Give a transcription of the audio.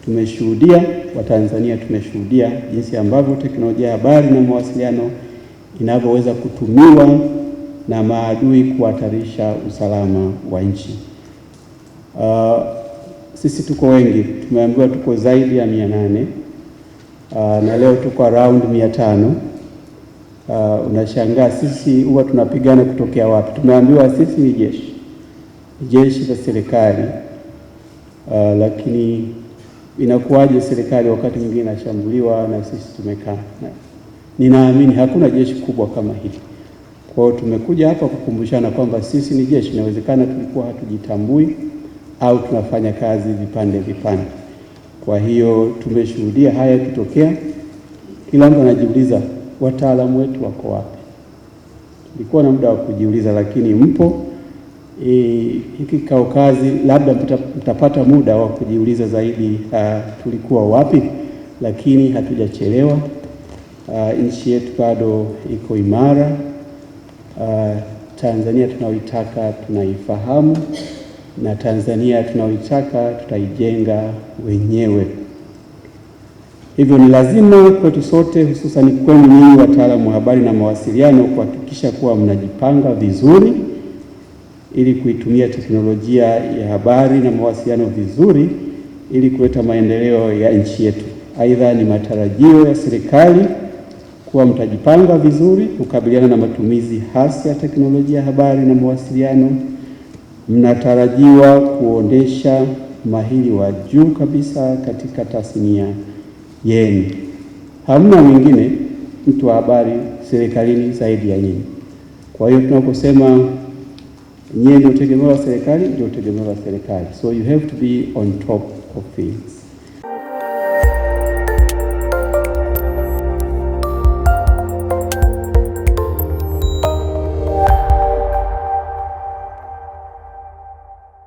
tumeshuhudia, Watanzania tumeshuhudia jinsi ambavyo teknolojia ya habari na mawasiliano inavyoweza kutumiwa na maadui kuhatarisha usalama wa nchi. Sisi tuko wengi, tumeambiwa tuko zaidi ya 800 na leo tuko around 500. Unashangaa sisi huwa tunapigana kutokea wapi? Tumeambiwa sisi ni jeshi la serikali, lakini inakuwaje serikali wakati mwingine inashambuliwa na sisi tumekaa? Ninaamini hakuna jeshi kubwa kama hili. Kwa hiyo tumekuja hapa kukumbushana kwamba sisi ni jeshi. Inawezekana tulikuwa hatujitambui au tunafanya kazi vipande vipande. Kwa hiyo tumeshuhudia haya yakitokea. Kila mtu anajiuliza wataalamu wetu wako wapi? Tulikuwa na muda wa kujiuliza, lakini mpo. Hiki kikao kazi labda mtapata muda wa kujiuliza zaidi tulikuwa wapi, lakini hatujachelewa. Nchi yetu bado iko imara. Tanzania tunayoitaka tunaifahamu, na Tanzania tunayoitaka tutaijenga wenyewe. Hivyo ni lazima kwetu sote, hususan kwenu ninyi wataalamu wa habari na mawasiliano, kuhakikisha kuwa mnajipanga vizuri ili kuitumia teknolojia ya habari na mawasiliano vizuri ili kuleta maendeleo ya nchi yetu. Aidha, ni matarajio ya serikali kuwa mtajipanga vizuri kukabiliana na matumizi hasi ya teknolojia ya habari na mawasiliano. Mnatarajiwa kuonesha mahiri wa juu kabisa katika tasnia yenu. Hamna mwingine mtu wa habari serikalini zaidi ya nyinyi. Kwa hiyo tunaposema nyinyi ndio tegemeo la serikali, ndio tegemeo la serikali. So you have to be on top of things.